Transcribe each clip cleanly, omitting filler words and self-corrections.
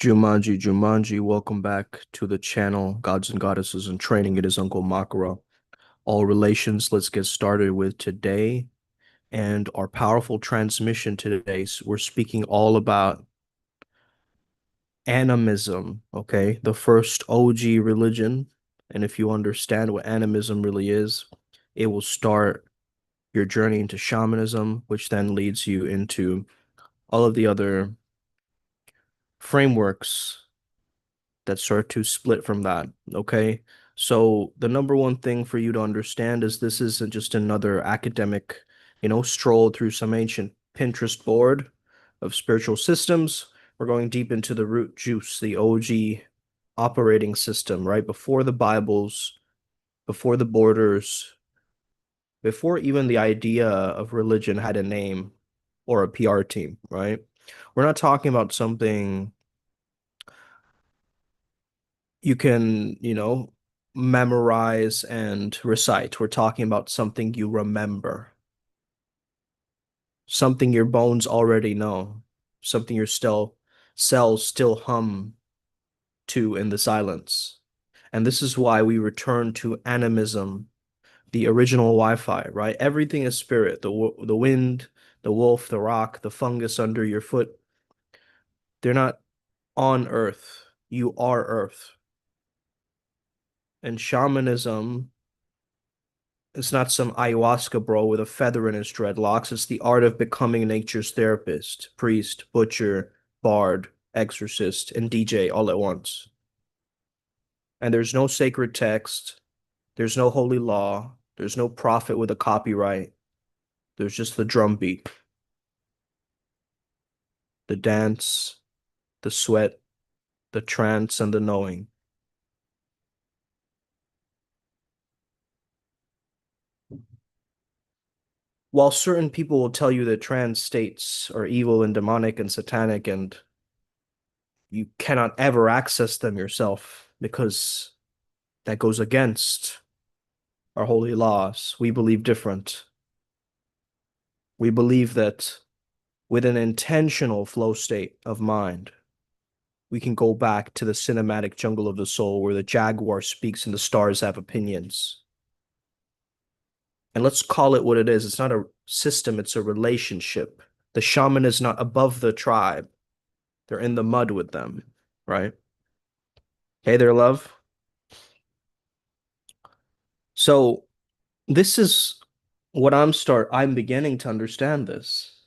Jumanji, welcome back to the channel, Gods and Goddesses in Training. It is Uncle Makara. All relations, let's get started with today and our powerful transmission today. So we're speaking all about animism, okay? The first OG religion. And if you understand what animism really is, it will start your journey into shamanism, which then leads you into all of the other frameworks that start to split from that. Okay. So the number one thing for you to understand is this isn't just another academic, stroll through some ancient Pinterest board of spiritual systems. We're going deep into the root juice, the OG operating system, right? Before the Bibles, before the borders, before even the idea of religion had a name or a PR team, right? We're not talking about something you can, memorize and recite. We're talking about something you remember, something your bones already know, something your cells still hum to in the silence. And this is why we return to animism, the original Wi-Fi, right? Everything is spirit, the wind, the wolf, the rock, the fungus under your foot. They're not on Earth. You are Earth. And shamanism, it's not some ayahuasca bro with a feather in his dreadlocks. It's the art of becoming nature's therapist, priest, butcher, bard, exorcist, and DJ all at once. And there's no sacred text. There's no holy law. There's no prophet with a copyright. There's just the drum beat, the dance, the sweat, the trance, and the knowing. While certain people will tell you that trance states are evil and demonic and satanic and you cannot ever access them yourself because that goes against our holy laws. We believe different. We believe that with an intentional flow state of mind, we can go back to the cinematic jungle of the soul where the jaguar speaks and the stars have opinions. And let's call it what it is. It's not a system, it's a relationship. The shaman is not above the tribe, they're in the mud with them, right? Hey there, love. So, this is what I'm beginning to understand this,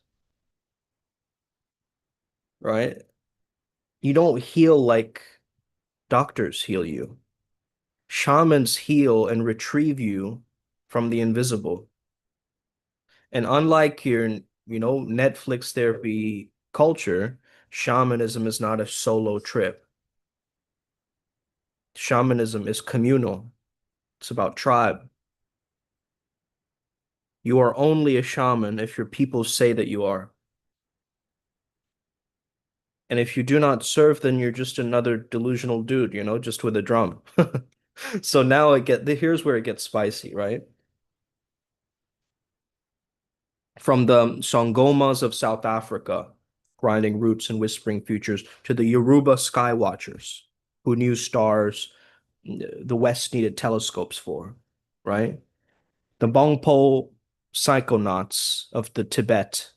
right? You don't heal like doctors heal you. Shamans heal and retrieve you from the invisible. And unlike your, Netflix therapy culture, shamanism is not a solo trip. Shamanism is communal. It's about tribe. You are only a shaman if your people say that you are. And if you do not serve, then you're just another delusional dude, just with a drum. So now here's where it gets spicy, right? From the Songomas of South Africa, grinding roots and whispering futures, to the Yoruba sky watchers who knew stars the West needed telescopes for, right? The Bongpo psychonauts of the Tibet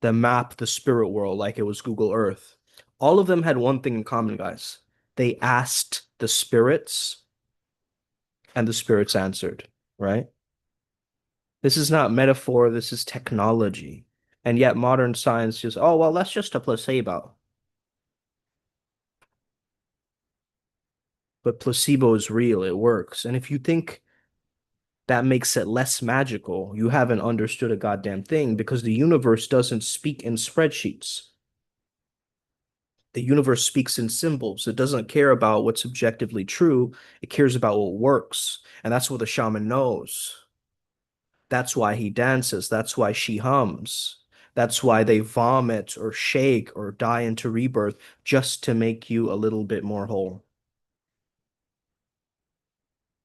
that map the spirit world like it was Google Earth. All of them had one thing in common, guys. They asked the spirits, and the spirits answered, right? This is not metaphor, this is technology. And yet modern science just, oh, well, that's just a placebo. But placebo is real, it works. And if you think that makes it less magical, you haven't understood a goddamn thing because the universe doesn't speak in spreadsheets. The universe speaks in symbols. It doesn't care about what's objectively true. It cares about what works. And that's what the shaman knows. That's why he dances. That's why she hums. That's why they vomit or shake or die into rebirth just to make you a little bit more whole.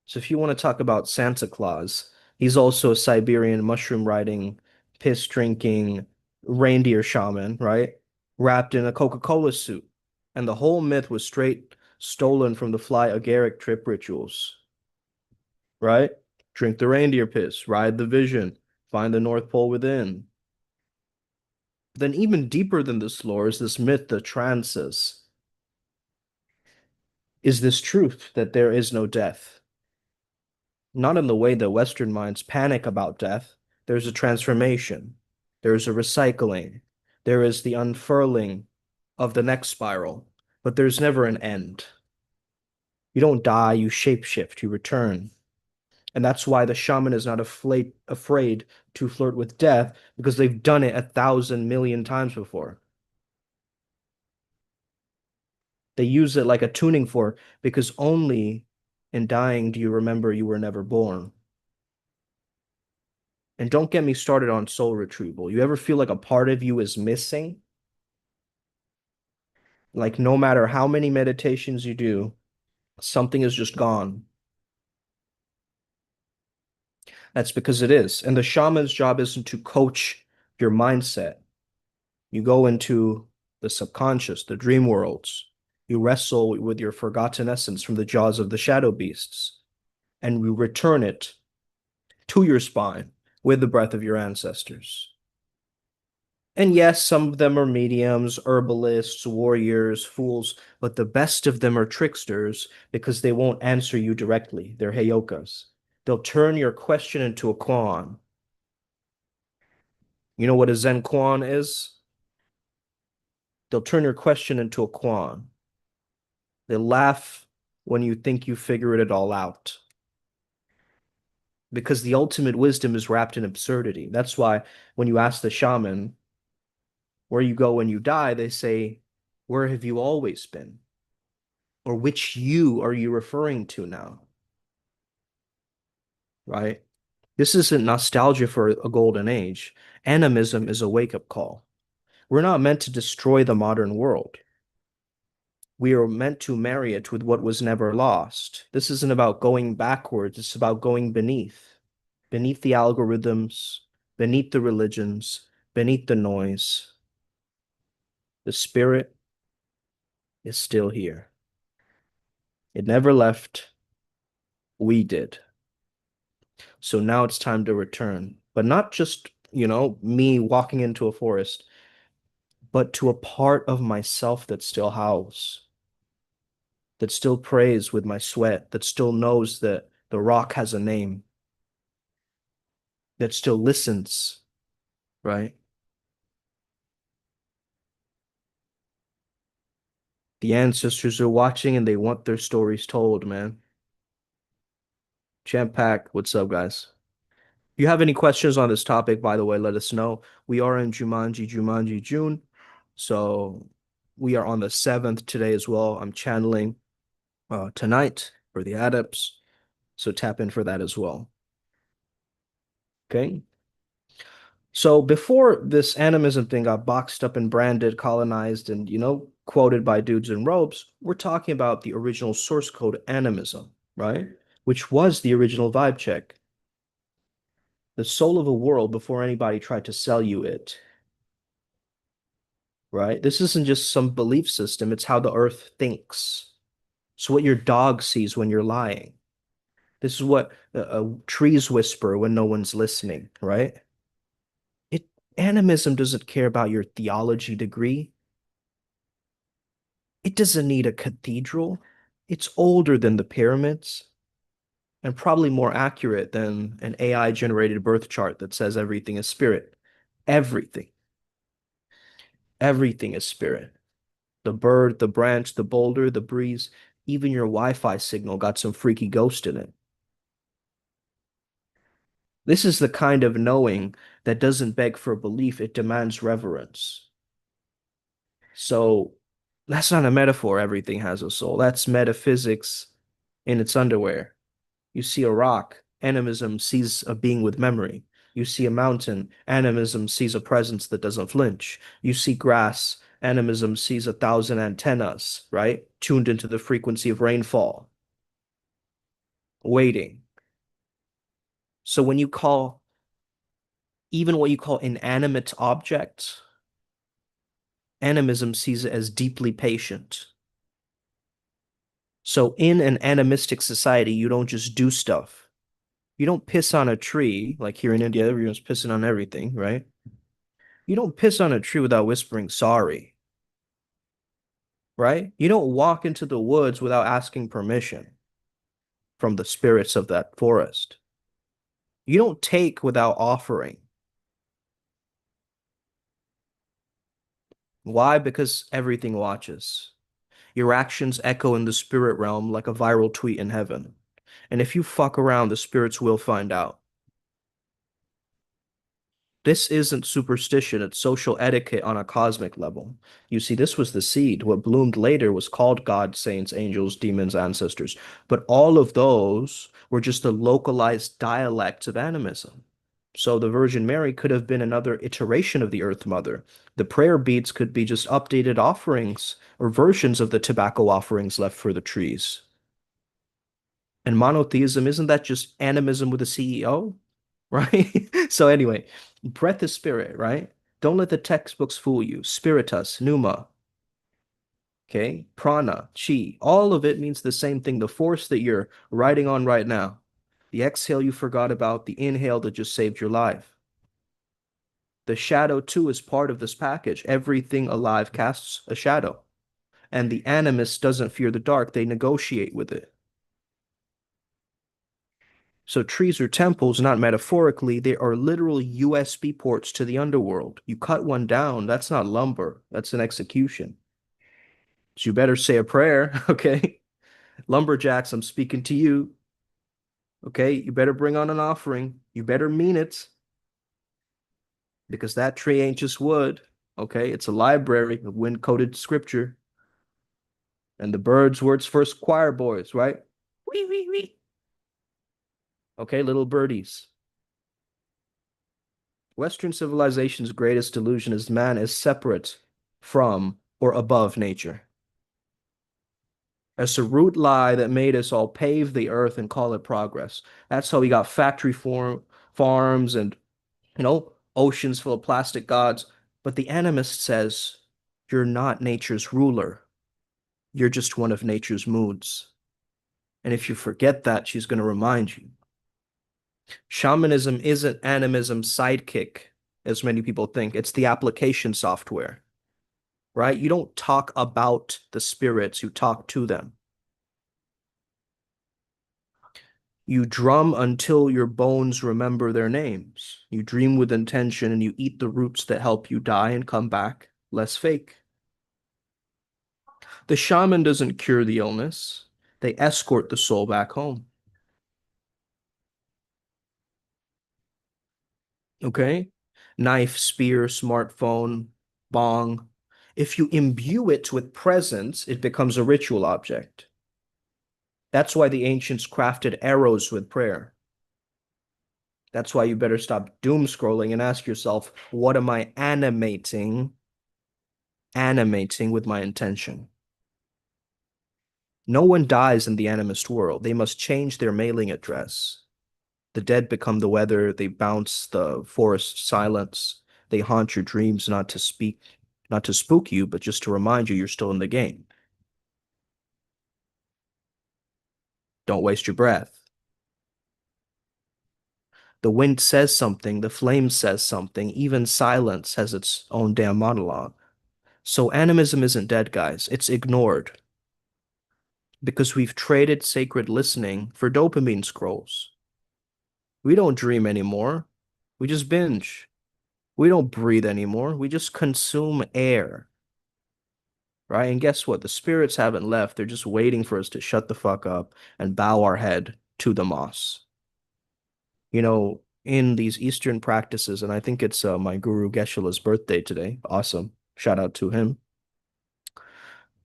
So if you want to talk about Santa Claus, he's also a Siberian mushroom riding, piss drinking reindeer shaman, right? Wrapped in a Coca-Cola suit. And the whole myth was straight stolen from the fly agaric trip rituals, right? Drink the reindeer piss, ride the vision, find the North Pole within. Then, even deeper than this lore is this myth, the trances, is this truth that there is no death. Not in the way that Western minds panic about death. There's a transformation, there's a recycling, there is the unfurling of the next spiral, but there's never an end. You don't die, you shapeshift, you return. And that's why the shaman is not afraid to flirt with death, because they've done it 1,000 million times before. They use it like a tuning fork because only in dying do you remember you were never born. And don't get me started on soul retrieval. You ever feel like a part of you is missing? Like no matter how many meditations you do, something is just gone. That's because it is. And the shaman's job isn't to coach your mindset. You go into the subconscious, the dream worlds. You wrestle with your forgotten essence from the jaws of the shadow beasts, and you return it to your spine with the breath of your ancestors. And yes, some of them are mediums, herbalists, warriors, fools, but the best of them are tricksters because they won't answer you directly. They're heyokas. They'll turn your question into a koan. You know what a Zen koan is? They'll turn your question into a koan. They laugh when you think you figured it all out. Because the ultimate wisdom is wrapped in absurdity. That's why when you ask the shaman where you go when you die, they say, where have you always been? Or which you are you referring to now? Right? This isn't nostalgia for a golden age. Animism is a wake-up call. We're not meant to destroy the modern world. We are meant to marry it with what was never lost. This isn't about going backwards, it's about going beneath the algorithms, beneath the religions, beneath the noise. The spirit is still here. It never left. We did. So now it's time to return. But not just, me walking into a forest, but to a part of myself that still howls, that still prays with my sweat, that still knows that the rock has a name, that still listens, right? The ancestors are watching and they want their stories told, man. Champ Pack, what's up, guys? If you have any questions on this topic, by the way, let us know. We are in Jumanji June. So we are on the 7th today as well. I'm channeling tonight for the adepts. So tap in for that as well. Okay. So before this animism thing got boxed up and branded, colonized, and quoted by dudes in robes, we're talking about the original source code animism, right? Which was the original vibe check, the soul of a world before anybody tried to sell you it, right? This isn't just some belief system, it's how the earth thinks. So what your dog sees when you're lying. This is what trees whisper when no one's listening, right? It Animism doesn't care about your theology degree. It doesn't need a cathedral. It's older than the pyramids and probably more accurate than an AI generated birth chart that says everything is spirit. Everything. Everything is spirit. The bird, the branch, the boulder, the breeze, even your Wi-Fi signal got some freaky ghost in it. This is the kind of knowing that doesn't beg for belief, it demands reverence. So that's not a metaphor, everything has a soul. That's metaphysics in its underwear. You see a rock, animism sees a being with memory. You see a mountain, animism sees a presence that doesn't flinch. You see grass, animism sees 1,000 antennas, right? Tuned into the frequency of rainfall, waiting. So when you call even what you call inanimate objects, animism sees it as deeply patient. So in an animistic society, you don't just do stuff. You don't piss on a tree, like here in India, everyone's pissing on everything, right? You don't piss on a tree without whispering sorry, right? You don't walk into the woods without asking permission from the spirits of that forest. You don't take without offering. Why? Because everything watches. Your actions echo in the spirit realm like a viral tweet in heaven. And if you fuck around, the spirits will find out. This isn't superstition, it's social etiquette on a cosmic level. You see, this was the seed. What bloomed later was called God, saints, angels, demons, ancestors. But all of those were just the localized dialects of animism. So the Virgin Mary could have been another iteration of the Earth Mother. The prayer beads could be just updated offerings or versions of the tobacco offerings left for the trees. And monotheism, isn't that just animism with a CEO? Right? So anyway, breath is spirit, right? Don't let the textbooks fool you. Spiritus, pneuma, okay? Prana, chi, all of it means the same thing. The force that you're riding on right now. The exhale you forgot about, the inhale that just saved your life. The shadow too is part of this package. Everything alive casts a shadow. And the animist doesn't fear the dark, they negotiate with it. So trees are temples, not metaphorically, they are literal USB ports to the underworld. You cut one down, that's not lumber, that's an execution. So you better say a prayer, okay? Lumberjacks, I'm speaking to you, okay? You better bring on an offering. You better mean it, because that tree ain't just wood, okay? It's a library of wind-coated scripture. And the birds were its first choir boys, right? Wee, wee, wee. Okay, little birdies. Western civilization's greatest delusion is man is separate from or above nature. It's a root lie that made us all pave the earth and call it progress. That's how we got farms and, oceans full of plastic gods. But the animist says you're not nature's ruler. You're just one of nature's moods. And if you forget that, she's going to remind you. Shamanism isn't animism's sidekick, as many people think. It's the application software, right? You don't talk about the spirits, you talk to them. You drum until your bones remember their names. You dream with intention and you eat the roots that help you die and come back less fake. The shaman doesn't cure the illness, they escort the soul back home. Okay? Knife, spear, smartphone, bong. If you imbue it with presence, it becomes a ritual object. That's why the ancients crafted arrows with prayer. That's why you better stop doom scrolling and ask yourself, what am I animating with my intention? No one dies in the animist world. They must change their mailing address. The dead become the weather. They bounce the forest silence. They haunt your dreams not to spook you, but just to remind you you're still in the game. Don't waste your breath. The wind says something, the flame says something, even silence has its own damn monologue. So animism isn't dead, guys. It's ignored because we've traded sacred listening for dopamine scrolls. We don't dream anymore. We just binge. We don't breathe anymore. We just consume air, right? And guess what? The spirits haven't left. They're just waiting for us to shut the fuck up and bow our head to the moss. In these Eastern practices, and I think it's my guru Geshe-la's birthday today. Awesome. Shout out to him.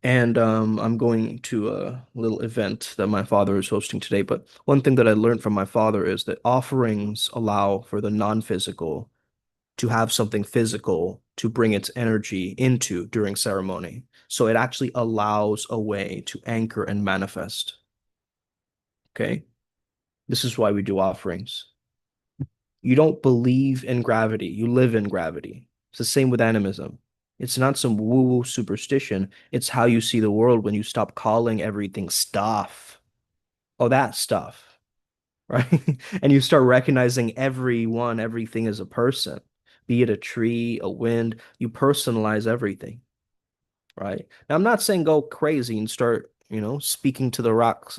And I'm going to a little event that my father is hosting today. But one thing that I learned from my father is that offerings allow for the non-physical to have something physical to bring its energy into during ceremony. So it actually allows a way to anchor and manifest. Okay? This is why we do offerings. You don't believe in gravity, you live in gravity. It's the same with animism. It's not some woo-woo superstition. It's how you see the world when you stop calling everything stuff. Oh, that stuff, right? And you start recognizing everyone, everything as a person, be it a tree, a wind. You personalize everything, right? Now, I'm not saying go crazy and start, speaking to the rocks,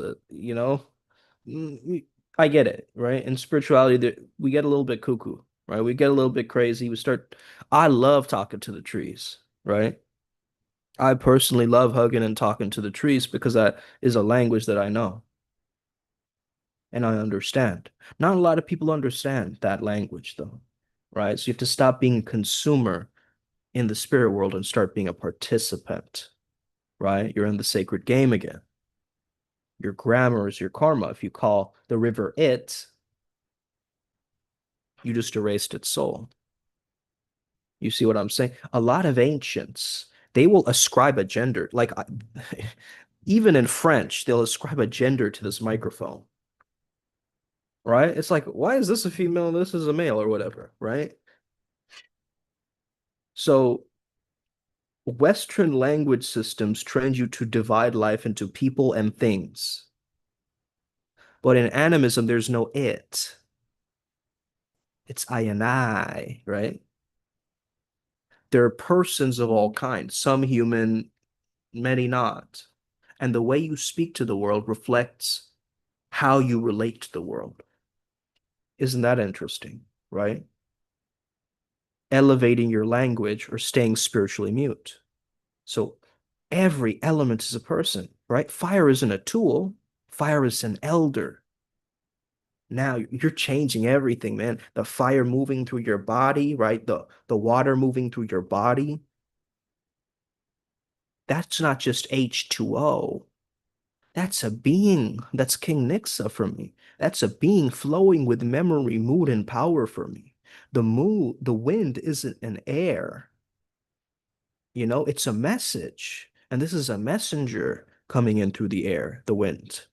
Mm, I get it, right? In spirituality, we get a little bit cuckoo, right? We get a little bit crazy. I love talking to the trees, right? I personally love hugging and talking to the trees because that is a language that I know and I understand. Not a lot of people understand that language, though, right? So you have to stop being a consumer in the spirit world and start being a participant, right? You're in the sacred game again. Your grammar is your karma. If you call the river it, you just erased its soul. You see what I'm saying? A lot of ancients, they will ascribe a gender. Like even in French, they'll ascribe a gender to this microphone, right? It's like, why is this a female and this is a male or whatever, right? So Western language systems train you to divide life into people and things. But in animism, there's no it. It's I and I, right? There are persons of all kinds, some human, many not. And the way you speak to the world reflects how you relate to the world. Isn't that interesting, right? Elevating your language or staying spiritually mute. So every element is a person, right? Fire isn't a tool, fire is an elder. Now you're changing everything, man. The fire moving through your body, right? The water moving through your body. That's not just H2O. That's a being. That's King Nixa for me. That's a being flowing with memory, mood, and power for me. The wind isn't an air, it's a message. And this is a messenger coming in through the air, the wind,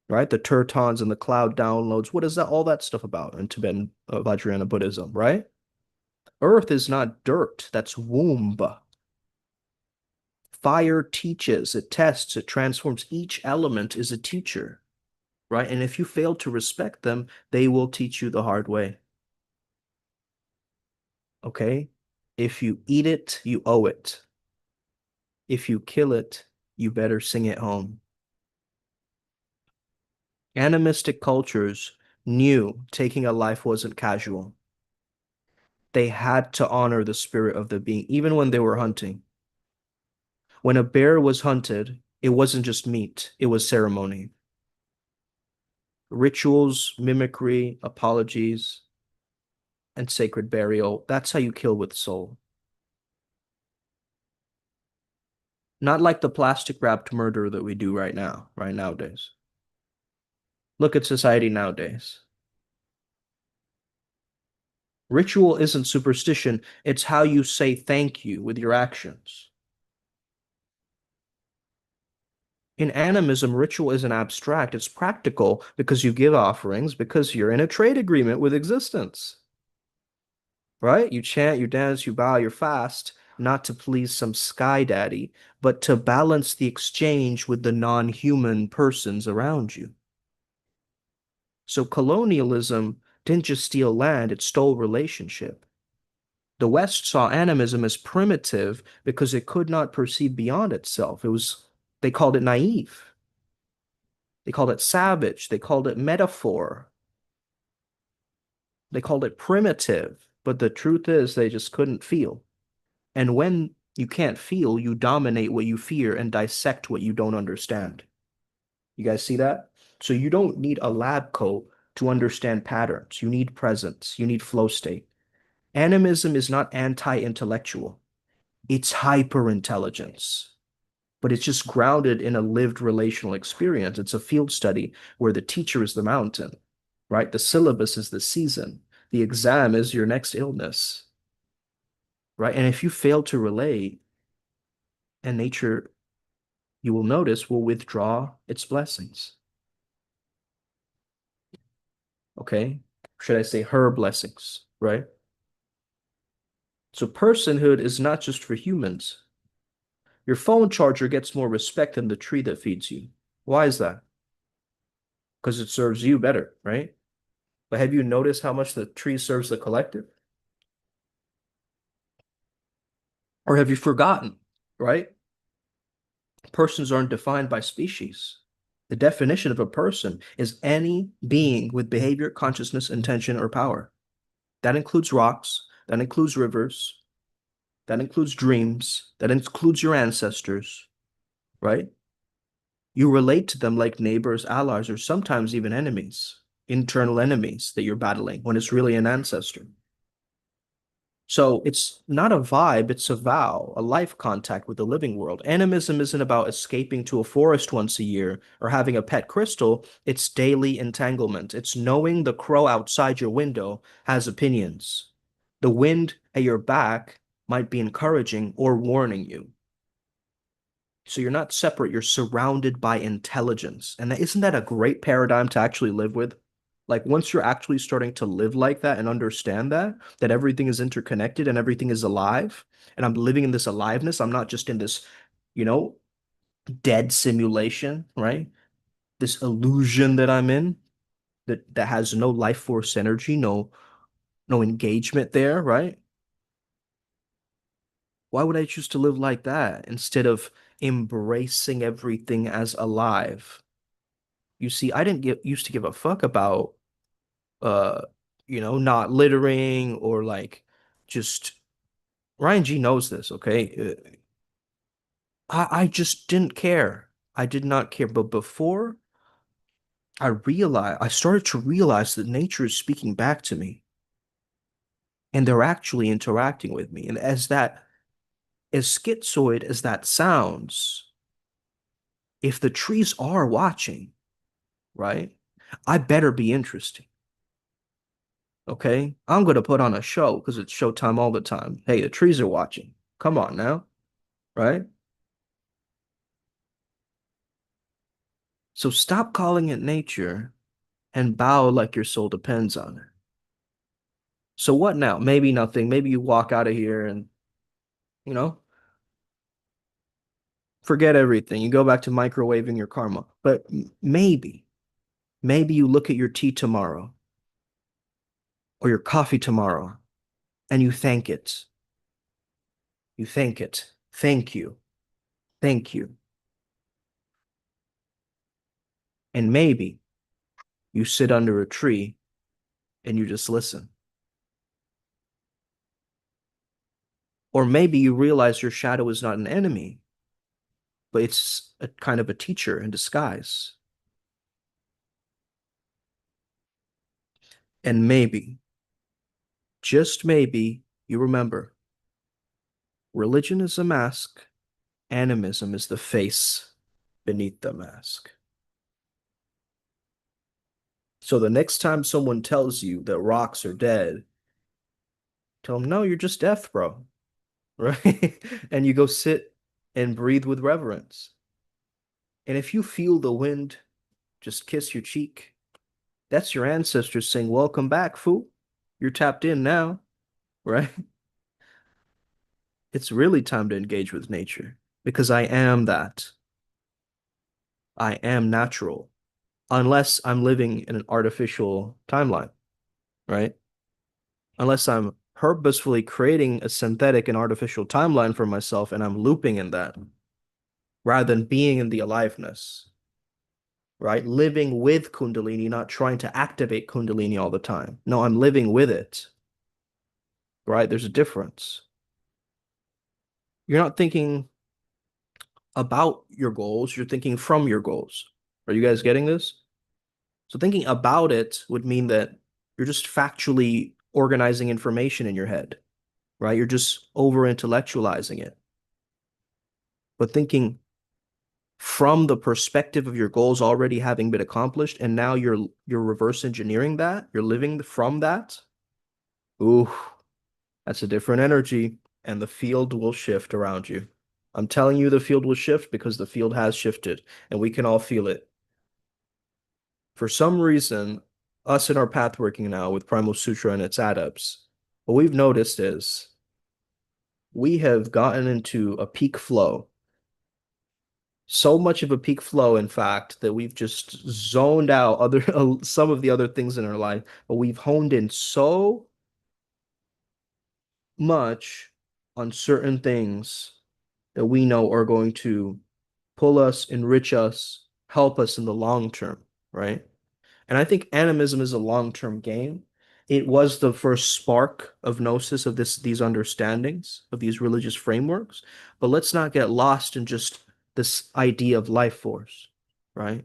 right? The tertons and the cloud downloads. What is that? All that stuff about in Tibetan Vajrayana Buddhism, right? Earth is not dirt. That's womb. Fire teaches, it tests, it transforms. Each element is a teacher, right? And if you fail to respect them, they will teach you the hard way. Okay? If you eat it, you owe it. If you kill it, you better sing it home. Animistic cultures knew taking a life wasn't casual. They had to honor the spirit of the being, even when they were hunting. When a bear was hunted, it wasn't just meat, it was ceremony. Rituals, mimicry, apologies, and sacred burial. That's how you kill with soul. Not like the plastic wrapped murder that we do right now, right nowadays. Look at society nowadays. Ritual isn't superstition, it's how you say thank you with your actions. In animism, ritual isn't abstract, it's practical because you give offerings, because you're in a trade agreement with existence, right? You chant, you dance, you bow, you fast, not to please some sky daddy, but to balance the exchange with the non-human persons around you. So colonialism didn't just steal land, it stole relationship. The West saw animism as primitive because it could not perceive beyond itself. They called it naive. They called it savage. They called it metaphor. They called it primitive. But the truth is, they just couldn't feel. And when you can't feel, you dominate what you fear and dissect what you don't understand. You guys see that? So you don't need a lab coat to understand patterns. You need presence. You need flow state. Animism is not anti-intellectual. It's hyper-intelligence, but it's just grounded in a lived relational experience. It's a field study where the teacher is the mountain, right? The syllabus is the season. The exam is your next illness, right? And if you fail to relate, and nature, you will notice, will withdraw its blessings. Okay? Should I say her blessings, right? So personhood is not just for humans. Your phone charger gets more respect than the tree that feeds you. Why is that? Because it serves you better, right? But have you noticed how much the tree serves the collective? Or have you forgotten, right? Persons aren't defined by species. The definition of a person is any being with behavior, consciousness, intention, or power. That includes rocks, that includes rivers, that includes dreams, that includes your ancestors, right? You relate to them like neighbors, allies, or sometimes even enemies, internal enemies that you're battling when it's really an ancestor. So it's not a vibe, it's a vow, a life contact with the living world. Animism isn't about escaping to a forest once a year or having a pet crystal. It's daily entanglement. It's knowing the crow outside your window has opinions. The wind at your back might be encouraging or warning you. So you're not separate, you're surrounded by intelligence. And isn't that a great paradigm to actually live with? Like once you're actually starting to live like that and understand that everything is interconnected and everything is alive, and I'm living in this aliveness, I'm not just in this, you know, dead simulation, right? This illusion that I'm in that has no life force energy, no engagement there, right? Why would I choose to live like that instead of embracing everything as alive? You see, I didn't get used to give a fuck about uh not littering or like just Ryan G knows this, okay? I just didn't care. I did not care. But before I started to realize that nature is speaking back to me and they're actually interacting with me. And as schizoid as that sounds, if the trees are watching, right? I better be interesting. Okay. I'm going to put on a show because it's showtime all the time. Hey, the trees are watching. Come on now. Right. So stop calling it nature and bow like your soul depends on it. So what now? Maybe nothing. Maybe you walk out of here and, you know, forget everything. You go back to microwaving your karma. But maybe you look at your tea tomorrow or your coffee tomorrow and you thank it. You thank it. Thank you. Thank you. And maybe you sit under a tree and you just listen. Or maybe you realize your shadow is not an enemy, but it's a kind of a teacher in disguise. And maybe, just maybe, you remember religion is a mask, animism is the face beneath the mask. So the next time someone tells you that rocks are dead, tell them, no, you're just deaf, bro. Right? And you go sit and breathe with reverence. And if you feel the wind just kiss your cheek, that's your ancestors saying, welcome back, fool. You're tapped in now, right? It's really time to engage with nature because I am that. I am natural, unless I'm living in an artificial timeline, right? Unless I'm purposefully creating a synthetic and artificial timeline for myself and I'm looping in that rather than being in the aliveness, right? Living with Kundalini, not trying to activate Kundalini all the time. No, I'm living with it, right? There's a difference. You're not thinking about your goals, you're thinking from your goals. Are you guys getting this? So thinking about it would mean that you're just factually organizing information in your head, right? You're just over intellectualizing it. But thinking from the perspective of your goals already having been accomplished, and now you're reverse engineering that, you're living from that. Ooh, that's a different energy, and the field will shift around you. I'm telling you the field will shift because the field has shifted, and we can all feel it. For some reason, us in our path working now with Primal Sutra and its adepts, what we've noticed is We have gotten into a peak flow. So much of a peak flow, in fact, that we've just zoned out other some of the other things in our life, but we've honed in so much on certain things that we know are going to pull us, enrich us, help us in the long term, right? And I think animism is a long-term game. It was the first spark of gnosis of these understandings of these religious frameworks. But let's not get lost in just this idea of life force, right?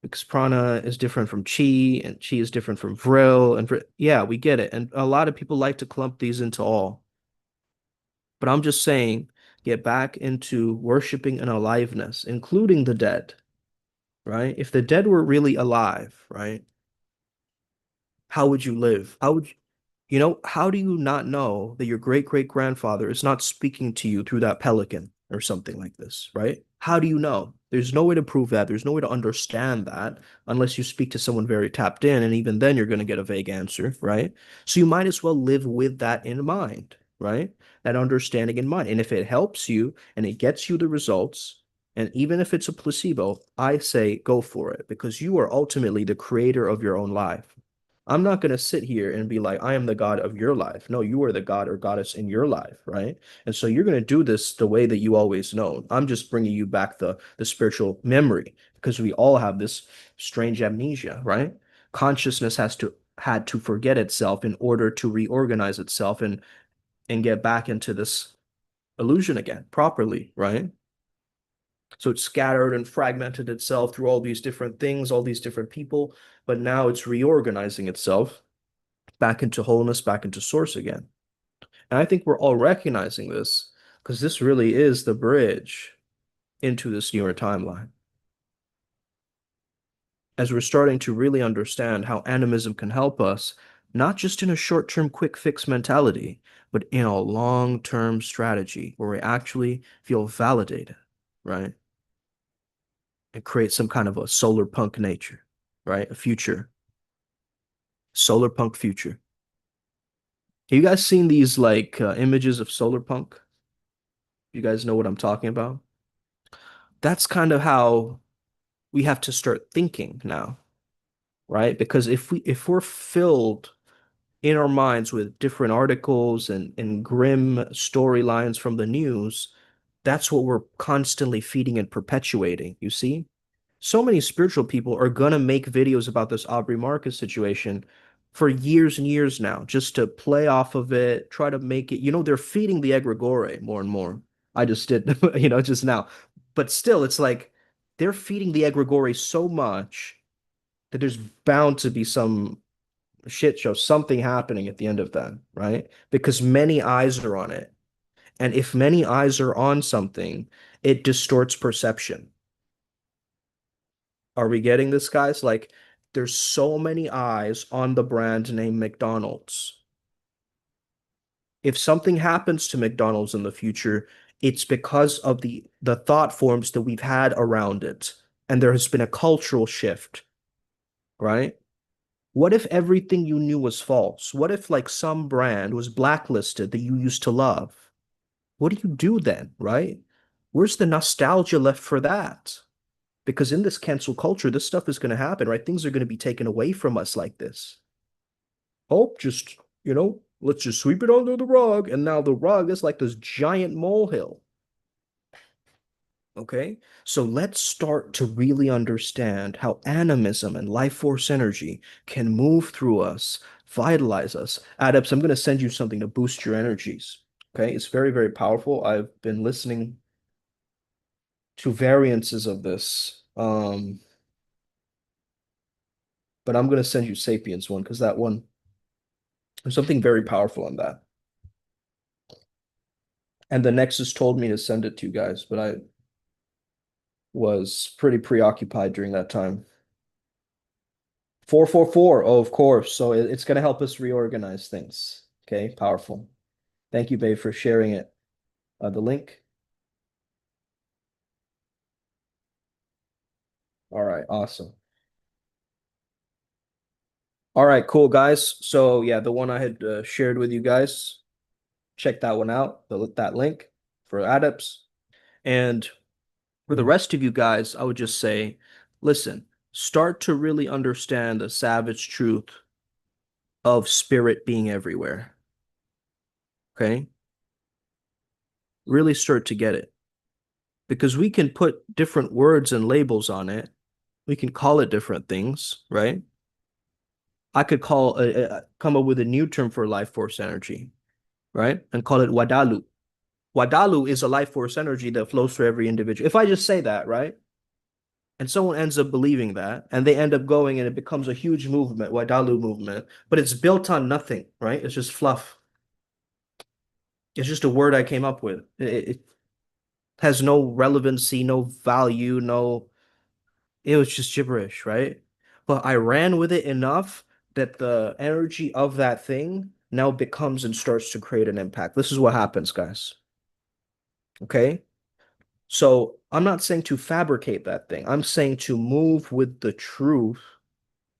Because prana is different from chi, and chi is different from vril, and yeah, we get it. And a lot of people like to clump these into all. But I'm just saying, get back into worshiping an aliveness, including the dead, right? If the dead were really alive, right? How would you live? How do you not know that your great great grandfather is not speaking to you through that pelican or something like this, right? How do you know? There's no way to prove that. There's no way to understand that unless you speak to someone very tapped in. And even then, you're going to get a vague answer, right? So you might as well live with that in mind, right? That understanding in mind. And if it helps you and it gets you the results, and even if it's a placebo, I say go for it because you are ultimately the creator of your own life. I'm not going to sit here and be like, I am the God of your life. No, you are the God or goddess in your life, right? And so you're going to do this the way that you always know. I'm just bringing you back the spiritual memory because we all have this strange amnesia, right? Consciousness had to forget itself in order to reorganize itself and get back into this illusion again properly, right? So it scattered and fragmented itself through all these different things, all these different people, but now it's reorganizing itself back into wholeness, back into source again. And I think we're all recognizing this because this really is the bridge into this newer timeline. As we're starting to really understand how animism can help us, not just in a short-term quick fix mentality, but in a long-term strategy where we actually feel validated, right? And create some kind of a solar punk nature, right? A future, solar punk future. Have you guys seen these like images of solar punk? You guys know what I'm talking about? That's kind of how we have to start thinking now, right? Because if we're filled in our minds with different articles and grim storylines from the news, that's what we're constantly feeding and perpetuating, you see? So many spiritual people are gonna make videos about this Aubrey Marcus situation for years and years now, just to play off of it, try to make it, they're feeding the egregore more and more. I just did, just now. But still, it's like they're feeding the egregore so much that there's bound to be some shit show, something happening at the end of that, right? Because many eyes are on it. And if many eyes are on something, it distorts perception. Are we getting this, guys? Like, there's so many eyes on the brand name McDonald's. If something happens to McDonald's in the future, it's because of the thought forms that we've had around it. And there has been a cultural shift, right? What if everything you knew was false? What if like some brand was blacklisted that you used to love? What do you do then, right? Where's the nostalgia left for that? Because in this cancel culture, this stuff is going to happen, right? Things are going to be taken away from us like this. Oh, just, let's just sweep it under the rug. And now the rug is like this giant molehill. Okay. So let's start to really understand how animism and life force energy can move through us, vitalize us. Adepts, I'm going to send you something to boost your energies. Okay. It's very, very powerful. I've been listening to variances of this. But I'm going to send you Sapiens one because that one, there's something very powerful in that. And the Nexus told me to send it to you guys, but I was pretty preoccupied during that time. 444. Oh, of course. So it's going to help us reorganize things. Okay, powerful. Thank you, babe, for sharing it. The link. All right, awesome. All right, cool, guys. So yeah, the one I had shared with you guys. Check that one out, that link for adepts. And for the rest of you guys, I would just say, listen, start to really understand the savage truth of spirit being everywhere. Okay? Really start to get it. Because we can put different words and labels on it. We can call it different things, right? I could come up with a new term for life force energy, right? And call it Wadalu. Wadalu is a life force energy that flows through every individual. If I just say that, right? And someone ends up believing that, and they end up going and it becomes a huge movement, Wadalu movement, but it's built on nothing, right? It's just fluff. It's just a word I came up with. It has no relevancy, no value, no, it was just gibberish, right? But I ran with it enough that the energy of that thing now becomes and starts to create an impact. This is what happens, guys. Okay? So I'm not saying to fabricate that thing. I'm saying to move with the truth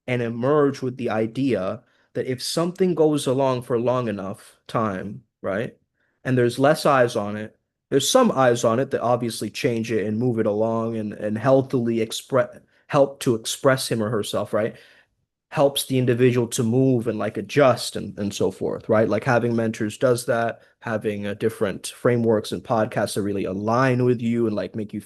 and emerge with the idea that if something goes along for long enough time, right, and there's less eyes on it, there's some eyes on it that obviously change it and move it along and healthily express help to express him or herself, right? Helps the individual to move and like adjust and so forth, right? Like having mentors does that, having different frameworks and podcasts that really align with you and like make you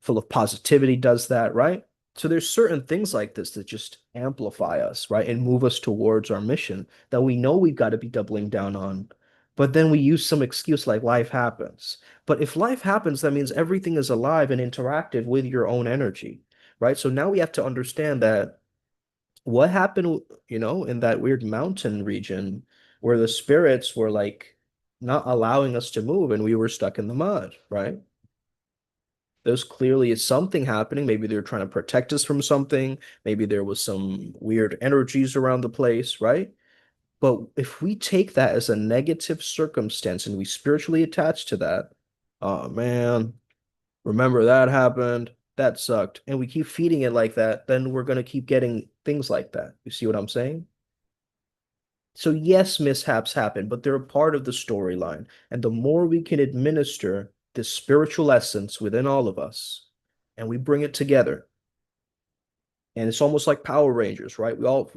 full of positivity does that, right? So there's certain things like this that just amplify us, right? And move us towards our mission that we know we've got to be doubling down on. But then we use some excuse like life happens. But if life happens, that means everything is alive and interactive with your own energy, right? So now we have to understand that what happened, in that weird mountain region where the spirits were like not allowing us to move and we were stuck in the mud, right? There's clearly something happening. Maybe they're trying to protect us from something. Maybe there was some weird energies around the place, right? But if we take that as a negative circumstance and we spiritually attach to that, oh man, remember that happened. That sucked. And we keep feeding it like that, then we're going to keep getting things like that. You see what I'm saying? So, yes, mishaps happen, but they're a part of the storyline. And the more we can administer this spiritual essence within all of us, and we bring it together, and it's almost like Power Rangers, right? We all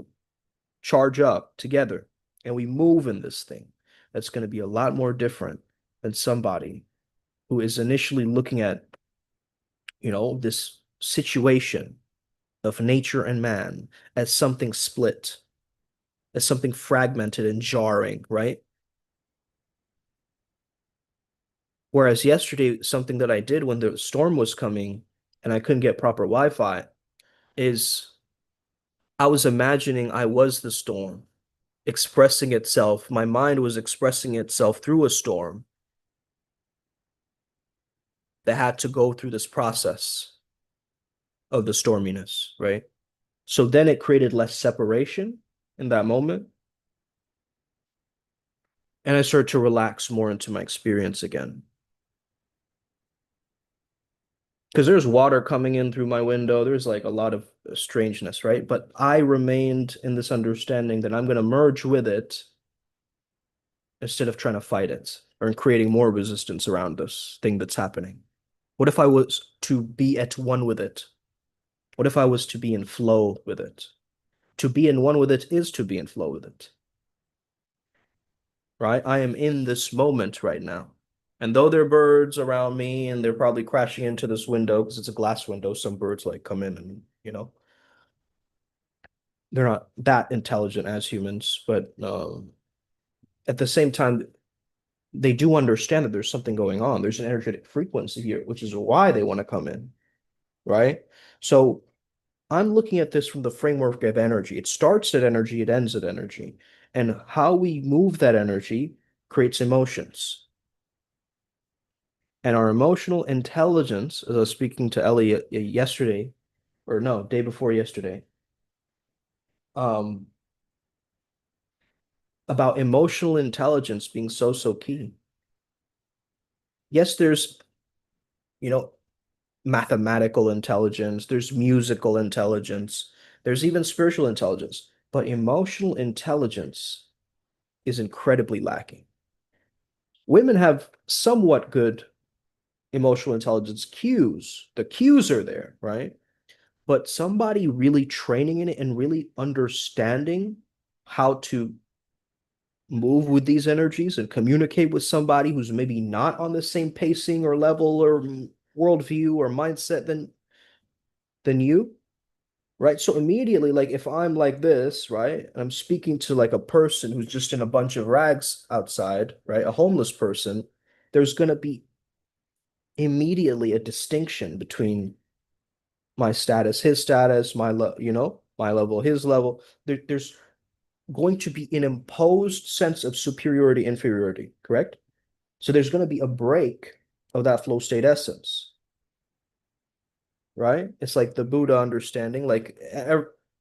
charge up together and we move in this thing. That's going to be a lot more different than somebody who is initially looking at, this situation of nature and man as something split, as something fragmented and jarring, right? Whereas yesterday, something that I did when the storm was coming and I couldn't get proper Wi-Fi is I was imagining I was the storm expressing itself. My mind was expressing itself through a storm that had to go through this process of the storminess, right? So then it created less separation in that moment. And I started to relax more into my experience again. Because there's water coming in through my window. There's like a lot of strangeness, right? But I remained in this understanding that I'm going to merge with it instead of trying to fight it or creating more resistance around this thing that's happening. What if I was to be at one with it? What if I was to be in flow with it? To be in one with it is to be in flow with it, right? I am in this moment right now. And though there are birds around me and they're probably crashing into this window because it's a glass window, some birds like come in and, they're not that intelligent as humans, but at the same time, they do understand that there's something going on. There's an energetic frequency here, which is why they want to come in, right? So I'm looking at this from the framework of energy. It starts at energy, it ends at energy. And how we move that energy creates emotions. And our emotional intelligence, as I was speaking to Ellie yesterday, or no, day before yesterday, um, about emotional intelligence being so, so key. Yes, there's, you know, mathematical intelligence, there's musical intelligence, there's even spiritual intelligence, but emotional intelligence is incredibly lacking. Women have somewhat good emotional intelligence cues. The cues are there, right? But somebody really training in it and really understanding how to move with these energies and communicate with somebody who's maybe not on the same pacing or level or worldview or mindset than you, right? So immediately, like if I'm like this, right, and I'm speaking to like a person who's just in a bunch of rags outside, right, a homeless person, there's going to be immediately a distinction between my status, his status, my level, his level. There's going to be an imposed sense of superiority, inferiority, correct? So there's going to be a break of that flow state essence, right? It's like the Buddha understanding, like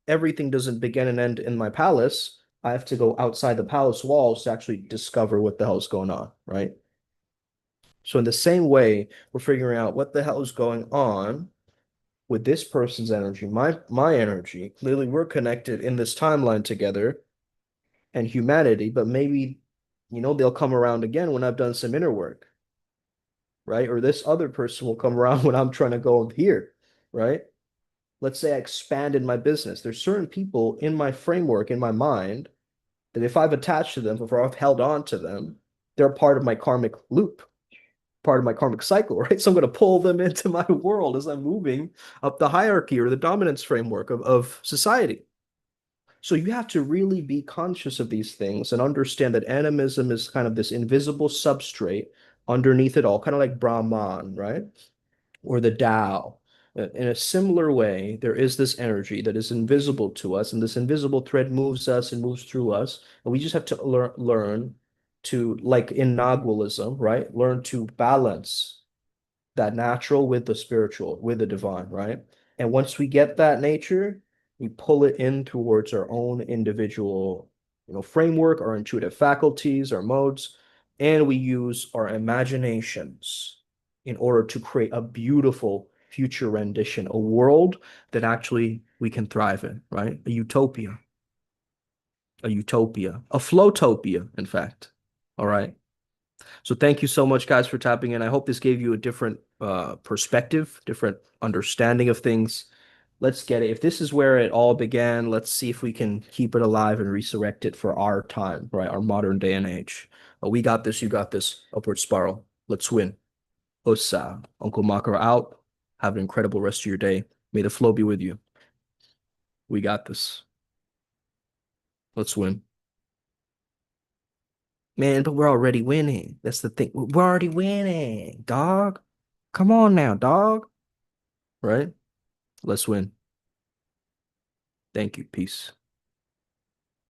everything doesn't begin and end in my palace. I have to go outside the palace walls to actually discover what the hell is going on, right? So in the same way, we're figuring out what the hell is going on with this person's energy, my energy. Clearly, we're connected in this timeline together and humanity, but maybe, they'll come around again when I've done some inner work, right? Or this other person will come around when I'm trying to go here, right? Let's say I expanded my business. There's certain people in my framework, in my mind, that if I've attached to them, if I've held on to them, they're part of my karmic loop, part of my karmic cycle, right? So I'm going to pull them into my world as I'm moving up the hierarchy or the dominance framework of society. So you have to really be conscious of these things and understand that animism is kind of this invisible substrate underneath it all, kind of like Brahman, right? Or the Tao. In a similar way, there is this energy that is invisible to us, and this invisible thread moves us and moves through us. And we just have to learn to, like in Nagualism, right? Learn to balance that natural with the spiritual, with the divine, right? And once we get that nature, we pull it in towards our own individual, framework, our intuitive faculties, our modes, and we use our imaginations in order to create a beautiful future rendition, a world that actually we can thrive in, right? A flowtopia, in fact. All right. So thank you so much, guys, for tapping in. I hope this gave you a different perspective, different understanding of things. Let's get it. If this is where it all began, let's see if we can keep it alive and resurrect it for our time, right? Our modern day and age. We got this. You got this. Upward spiral. Let's win. Osa. Uncle Makara out. Have an incredible rest of your day. May the flow be with you. We got this. Let's win. Man, but we're already winning. That's the thing. We're already winning, dog. Come on now, dog. Right? Let's win. Thank you. Peace.